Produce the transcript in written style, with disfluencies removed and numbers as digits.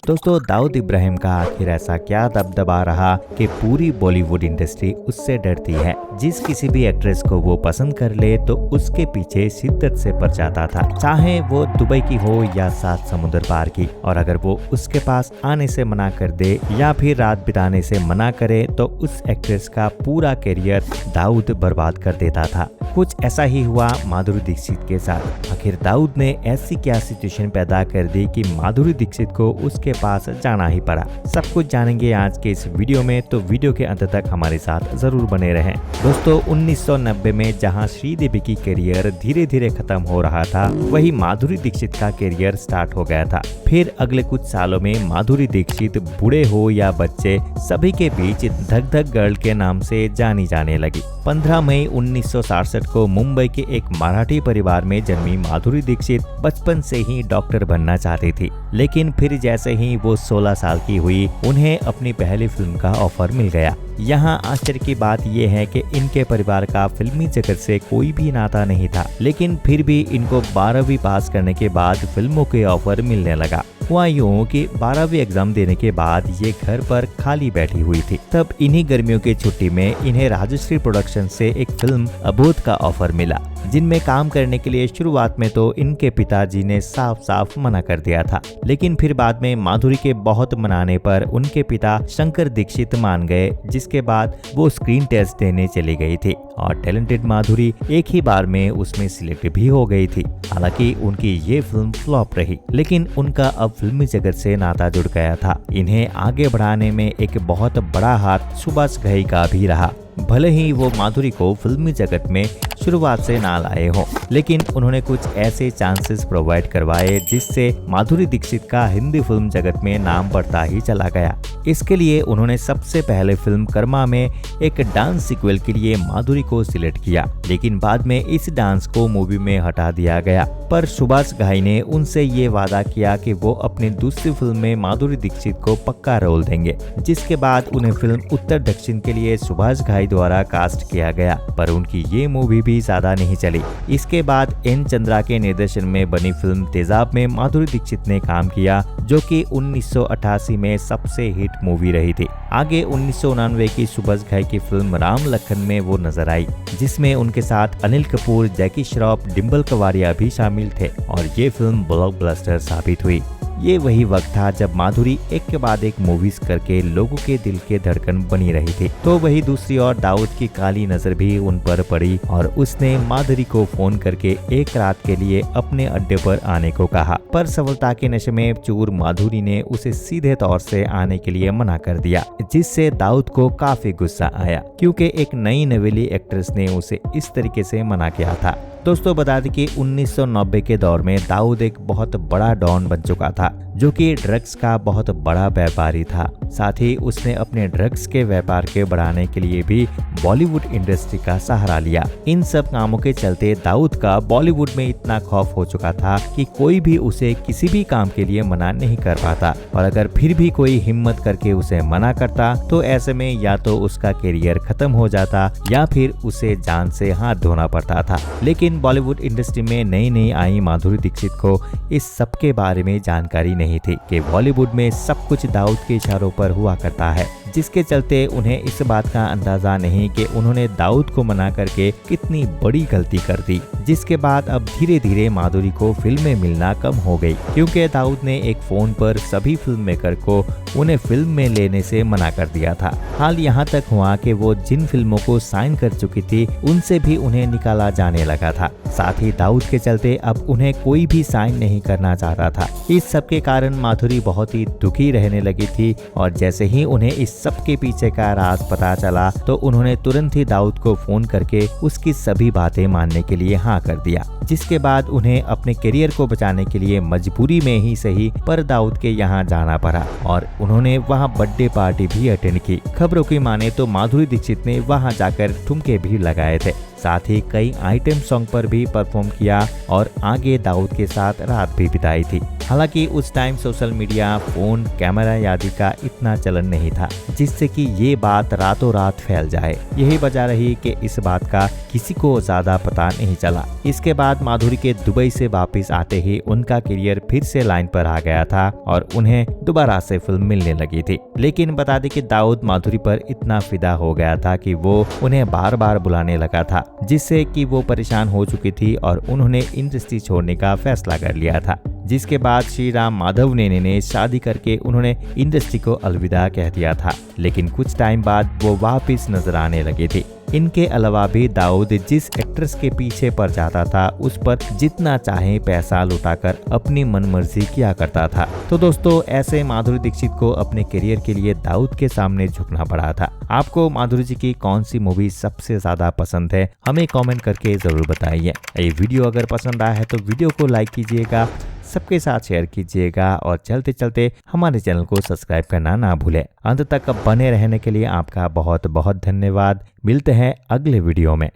दोस्तों, दाऊद इब्राहिम का आखिर ऐसा क्या दबदबा रहा कि पूरी बॉलीवुड इंडस्ट्री उससे डरती है। जिस किसी भी एक्ट्रेस को वो पसंद कर ले तो उसके पीछे शिद्दत से पड़ जाता था, चाहे वो दुबई की हो या 7 समुद्र पार की। और अगर वो उसके पास आने से मना कर दे या फिर रात बिताने से मना करे तो उस एक्ट्रेस का पूरा करियर दाऊद बर्बाद कर देता था। कुछ ऐसा ही हुआ माधुरी दीक्षित के साथ। आखिर दाऊद ने ऐसी क्या सिचुएशन पैदा कर दी कि माधुरी दीक्षित को उसके पास जाना ही पड़ा। सब कुछ जानेंगे आज के इस वीडियो में, तो वीडियो के अंत तक हमारे साथ जरूर बने रहें। दोस्तों, 1990 में जहां श्रीदेवी की करियर धीरे धीरे खत्म हो रहा था, वही माधुरी दीक्षित का करियर स्टार्ट हो गया था। फिर अगले कुछ सालों में माधुरी दीक्षित बूढ़े हो या बच्चे सभी के बीच धक धक गर्ल के नाम से जानी जाने लगी। 15 मई 1967 को मुंबई के एक मराठी परिवार में जन्मी माधुरी दीक्षित बचपन से ही डॉक्टर बनना चाहती थी, लेकिन फिर जैसे ही वो 16 साल की हुई, उन्हें अपनी पहली फिल्म का ऑफर मिल गया। यहाँ आश्चर्य की बात यह है कि इनके परिवार का फिल्मी जगत से कोई भी नाता नहीं था, लेकिन फिर भी इनको 12वीं पास करने के बाद फिल्मों के ऑफर मिलने लगा। हुआ यूं कि 12वीं एग्जाम देने के बाद ये घर पर खाली बैठी हुई थी। तब इन्हीं गर्मियों की छुट्टी में इन्हें राजश्री प्रोडक्शन से एक फिल्म अबोध का ऑफर मिला, जिनमें काम करने के लिए शुरुआत में तो इनके पिताजी ने साफ साफ मना कर दिया था, लेकिन फिर बाद में माधुरी के बहुत मनाने पर उनके पिता शंकर दीक्षित मान गए, जिसके बाद वो स्क्रीन टेस्ट देने चली गई थी और टैलेंटेड माधुरी एक ही बार में उसमें सिलेक्ट भी हो गई थी। हालांकि उनकी ये फिल्म फ्लॉप रही, लेकिन उनका अब फिल्मी जगत से नाता जुड़ गया था। इन्हें आगे बढ़ाने में एक बहुत बड़ा हाथ सुभाष घई का भी रहा। भले ही वो माधुरी को फिल्मी जगत में शुरुआत से ना लाए हो, लेकिन उन्होंने कुछ ऐसे चांसेस प्रोवाइड करवाए जिससे माधुरी दीक्षित का हिंदी फिल्म जगत में नाम बढ़ता ही चला गया। इसके लिए उन्होंने सबसे पहले फिल्म कर्मा में एक डांस सीक्वल के लिए माधुरी को सिलेक्ट किया, लेकिन बाद में इस डांस को मूवी में हटा दिया गया। पर सुभाष घई ने उनसे ये वादा किया कि वो अपनी दूसरी फिल्म में माधुरी दीक्षित को पक्का रोल देंगे, जिसके बाद उन्हें फिल्म उत्तर दक्षिण के लिए सुभाष घई द्वारा कास्ट किया गया। पर उनकी ये मूवी भी ज्यादा नहीं चली। इसके बाद एन चंद्रा के निर्देशन में बनी फिल्म तेजाब में माधुरी दीक्षित ने काम किया, जो कि 1988 में सबसे हिट मूवी रही थी। आगे 1999 की सुभाष घई की फिल्म राम लखन में वो नजर आई, जिसमें उनके साथ अनिल कपूर, जैकी श्रॉफ, डिम्पल कवारिया भी शामिल थे और ये फिल्म ब्लॉकबस्टर साबित हुई। ये वही वक्त था जब माधुरी एक के बाद एक मूवीज करके लोगों के दिल के धड़कन बनी रही थी। तो वही दूसरी ओर दाऊद की काली नजर भी उन पर पड़ी और उसने माधुरी को फोन करके एक रात के लिए अपने अड्डे पर आने को कहा। पर सफलता के नशे में चूर माधुरी ने उसे सीधे तौर से आने के लिए मना कर दिया, जिससे दाऊद को काफी गुस्सा आया, क्योंकि एक नई नवेली एक्ट्रेस ने उसे इस तरीके से मना किया था। दोस्तों, बता दें कि 1990 के दौर में दाऊद एक बहुत बड़ा डॉन बन चुका था, जो कि ड्रग्स का बहुत बड़ा व्यापारी था। साथ ही उसने अपने ड्रग्स के व्यापार के बढ़ाने के लिए भी बॉलीवुड इंडस्ट्री का सहारा लिया। इन सब कामों के चलते दाऊद का बॉलीवुड में इतना खौफ हो चुका था कि कोई भी उसे किसी भी काम के लिए मना नहीं कर पाता, और अगर फिर भी कोई हिम्मत करके उसे मना करता तो ऐसे में या तो उसका करियर खत्म हो जाता या फिर उसे जान से हाथ धोना पड़ता था। लेकिन बॉलीवुड इंडस्ट्री में नई नई आई माधुरी दीक्षित को इस सब के बारे में जानकारी नहीं थी कि बॉलीवुड में सब कुछ दाऊद के इशारों पर हुआ करता है, जिसके चलते उन्हें इस बात का अंदाजा नहीं कि उन्होंने दाऊद को मना करके कितनी बड़ी गलती कर दी। जिसके बाद अब धीरे धीरे माधुरी को फिल्में मिलना कम हो गई, क्योंकि दाऊद ने एक फोन पर सभी फिल्म मेकर को उन्हें फिल्म में लेने से मना कर दिया था। हाल यहाँ तक हुआ कि वो जिन फिल्मों को साइन कर चुकी थी उनसे भी उन्हें निकाला जाने लगा था। साथ ही दाऊद के चलते अब उन्हें कोई भी साइन नहीं करना चाहता था। इस सब के कारण माधुरी बहुत ही दुखी रहने लगी थी, और जैसे ही उन्हें इस सब के पीछे का राज पता चला तो उन्होंने तुरंत ही दाऊद को फोन करके उसकी सभी बातें मानने के लिए हाँ कर दिया। जिसके बाद उन्हें अपने करियर को बचाने के लिए मजबूरी में ही सही पर दाऊद के यहाँ जाना पड़ा, और उन्होंने वहाँ बर्थडे पार्टी भी अटेंड की। खबरों की माने तो माधुरी दीक्षित ने वहाँ जाकर ठुमके भी लगाए थे। साथ ही कई आइटम सॉन्ग पर भी परफॉर्म किया और आगे दाऊद के साथ रात भी बिताई थी। हालांकि उस time social media, phone, camera आदि का इतना चलन नहीं था जिससे कि ये बात रातों रात फैल जाए। यही वजह रही कि इस बात का किसी को ज्यादा पता नहीं चला। इसके बाद माधुरी के दुबई से वापस आते ही उनका करियर फिर से लाइन पर आ गया था और उन्हें दोबारा से फिल्म मिलने लगी थी। लेकिन बता दें कि दाऊद माधुरी पर इतना फिदा हो गया था कि वो उन्हें बार बार बुलाने लगा था, जिससे कि वो परेशान हो चुकी थी और उन्होंने इंडस्ट्री छोड़ने का फैसला कर लिया था। जिसके बाद श्री राम माधव ने शादी करके उन्होंने इंडस्ट्री को अलविदा कह दिया था। लेकिन कुछ टाइम बाद वो वापस नजर आने लगी थी। इनके अलावा भी दाऊद जिस एक्ट्रेस के पीछे पड़ जाता था उस पर जितना चाहे पैसा लुटाकर अपनी मनमर्जी किया करता था। तो दोस्तों, ऐसे माधुरी दीक्षित को अपने करियर के लिए दाऊद के सामने झुकना पड़ा था। आपको माधुरी जी की कौन सी मूवी सबसे ज्यादा पसंद है, हमें कमेंट करके जरूर बताइए। ये वीडियो अगर पसंद आया है तो वीडियो को लाइक कीजिएगा, सबके साथ शेयर कीजिएगा और चलते चलते हमारे चैनल को सब्सक्राइब करना ना भूलें। अंत तक बने रहने के लिए आपका बहुत बहुत धन्यवाद। मिलते हैं अगले वीडियो में।